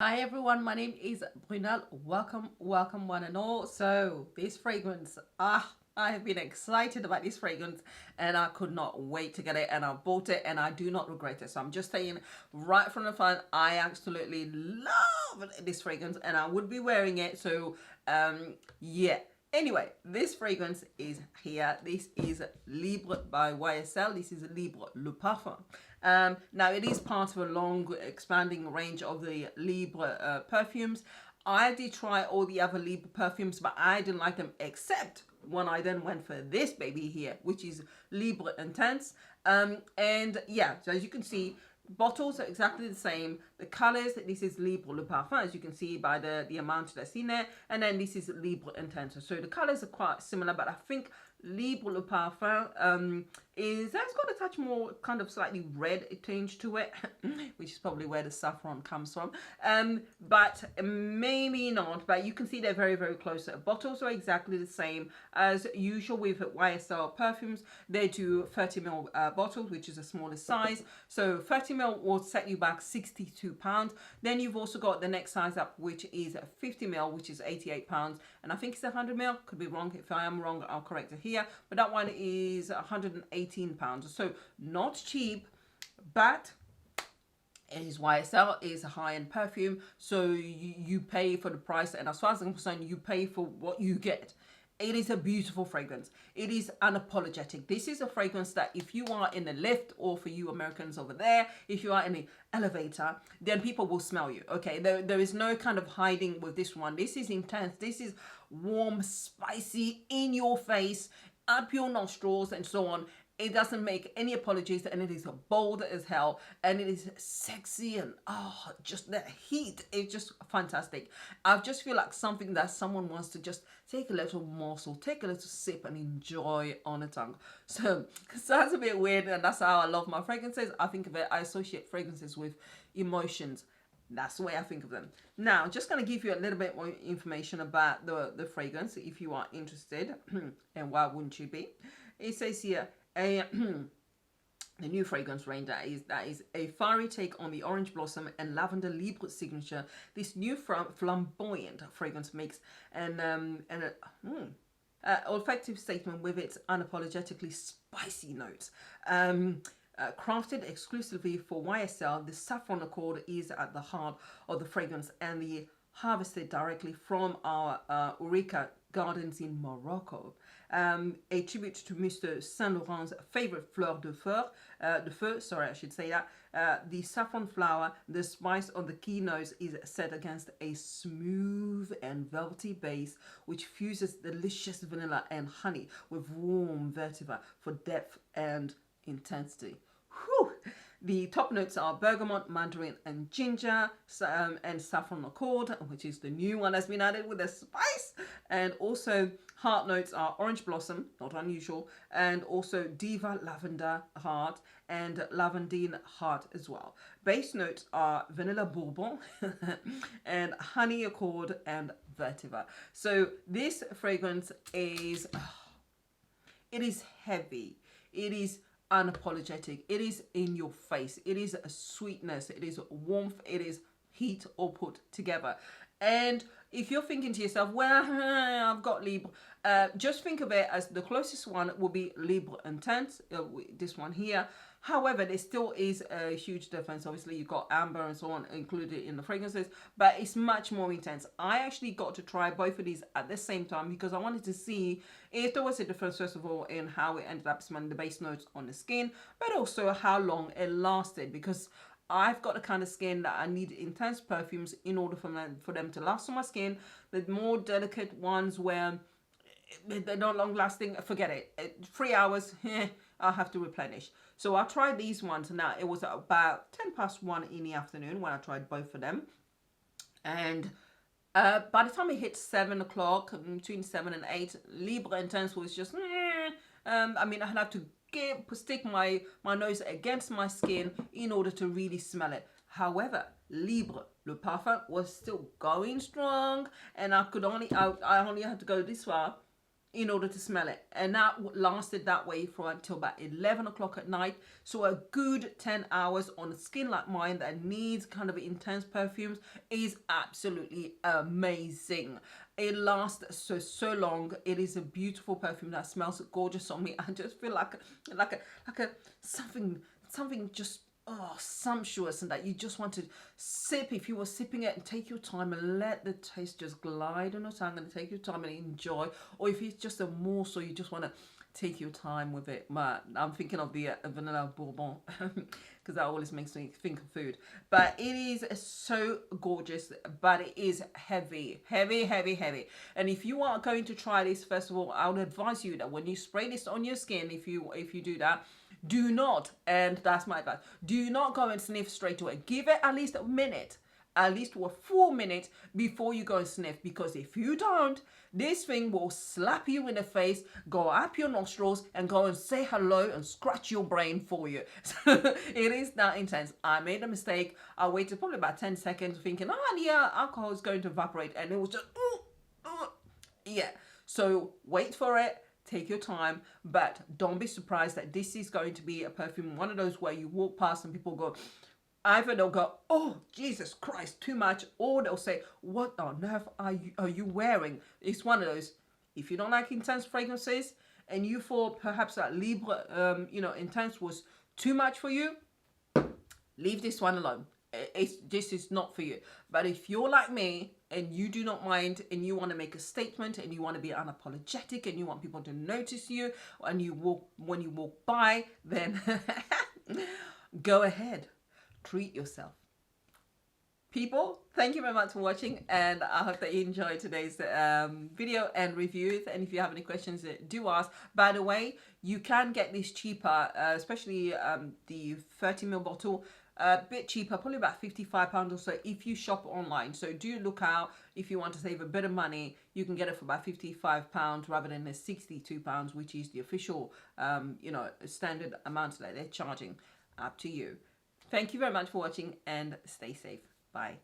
Hi everyone, my name is Brunel. Welcome one and all. So this fragrance, I have been excited about this fragrance and I could not wait to get it, and I bought it and I do not regret it. So I'm just saying right from the front, I absolutely love this fragrance and I would be wearing it. So yeah. Anyway, this fragrance is here. This is Libre by YSL. This is Libre Le Parfum. Now, it is part of a long expanding range of the Libre perfumes. I did try all the other Libre perfumes, but I didn't like them except when I then went for this baby here, which is Libre Intense. And yeah, so as you can see, bottles are exactly the same. The colors, this is Libre Le Parfum, as you can see by the amount that's in there, and then this is Libre Intense. So the colors are quite similar, but I think Libre Le Parfum has got a touch more kind of slightly red tinge to it, which is probably where the saffron comes from. But maybe not, but you can see they're very, very close. Bottles are exactly the same as usual with YSL perfumes. They do 30ml bottles, which is a smaller size. So 30ml will set you back £62. Then you've also got the next size up, which is 50ml, which is £88. And I think it's 100ml. Could be wrong. If I am wrong, I'll correct it here. But that one is £118. So not cheap, but is YSL is a high-end perfume, so you pay for the price, and as far as I'm concerned, you pay for what you get. It is a beautiful fragrance. It is unapologetic. This is a fragrance that if you are in a lift, or for you Americans over there, if you are in an elevator, then people will smell you. Okay, there is no kind of hiding with this one. This is intense. This is warm, spicy, in your face, up your nostrils, and so on. It doesn't make any apologies, and it is bold as hell, and it is sexy, and just that heat is just fantastic. I just feel like something that someone wants to just take a little morsel, take a little sip, and enjoy on the tongue. So it sounds a bit weird, and that's how I love my fragrances. I think of it, I associate fragrances with emotions. That's the way I think of them. Now, just going to give you a little bit more information about the fragrance if you are interested, and why wouldn't you be? It says here, the new fragrance range that is a fiery take on the orange blossom and lavender Libre signature. This new flamboyant fragrance makes an olfactive statement with its unapologetically spicy notes. Crafted exclusively for YSL, the saffron accord is at the heart of the fragrance, and the harvested directly from our Eureka gardens in Morocco. A tribute to Mr. Saint Laurent's favorite fleur de feu, sorry, I should say that. The saffron flower, the spice on the key notes, is set against a smooth and velvety base, which fuses delicious vanilla and honey with warm vetiver for depth and intensity. Whew. The top notes are bergamot, mandarin, and ginger, and saffron accord, which is the new one that's been added with a spice. And also heart notes are orange blossom, not unusual, and also diva, lavender heart, and lavandin heart as well. Base notes are vanilla bourbon and honey accord and vetiver. So this fragrance is, it is heavy. It is unapologetic. It is in your face. It is a sweetness. It is warmth. It is heat all put together. And if you're thinking to yourself, well, I've got Libre, just think of it as the closest one will be Libre Intense, this one here. However, there still is a huge difference. Obviously, you've got amber and so on included in the fragrances, but it's much more intense. I actually got to try both of these at the same time because I wanted to see if there was a difference, first of all, in how it ended up smelling the base notes on the skin, but also how long it lasted, because I've got the kind of skin that I need intense perfumes in order for them to last on my skin. The more delicate ones where they're not long lasting, forget it. 3 hours, I'll have to replenish. So I tried these ones. Now, it was about 1:10 in the afternoon when I tried both of them. And by the time it hit 7 o'clock, between 7 and 8, Libre Intense was just, I mean, I'd have to stick my nose against my skin in order to really smell it. However, Libre Le Parfum was still going strong, and I only had to go this far in order to smell it. And that lasted that way for until about 11 o'clock at night. So a good 10 hours on skin like mine that needs kind of intense perfumes is absolutely amazing. It lasts so long. It is a beautiful perfume that smells gorgeous on me. I just feel like a something just sumptuous, and that you just want to sip. If you were sipping it, and take your time and let the taste just glide on your tongue and take your time and enjoy. Or if it's just a morsel, you just want to take your time with it. But I'm thinking of the vanilla bourbon because that always makes me think of food. But it is so gorgeous, but it is heavy. And if you are going to try this, first of all, I would advise you that when you spray this on your skin, if you do that, do not, and that's my advice, do not go and sniff straight away. Give it at least a minute, at least a full minute before you go and sniff, because if you don't, this thing will slap you in the face, go up your nostrils, and go and say hello and scratch your brain for you. So it is that intense. I made a mistake. I waited probably about 10 seconds thinking, oh yeah, alcohol is going to evaporate, and it was just, yeah. So wait for it. Take your time, but don't be surprised that this is going to be a perfume, one of those where you walk past and people go, either they'll go, oh, Jesus Christ, too much, or they'll say, what on earth are you wearing? It's one of those. If you don't like intense fragrances and you thought perhaps that Libre, intense was too much for you, leave this one alone. This is not for you. But if you're like me and you do not mind and you want to make a statement and you want to be unapologetic and you want people to notice you and when you walk by, then go ahead, treat yourself. People, thank you very much for watching, and I hope that you enjoyed today's video and review. And if you have any questions, do ask. By the way, you can get this cheaper, especially the 30ml bottle, a bit cheaper, probably about £55 or so if you shop online. So do look out. If you want to save a bit of money, you can get it for about £55 rather than the £62, which is the official standard amount that they're charging. Up to you. Thank you very much for watching, and stay safe. Bye.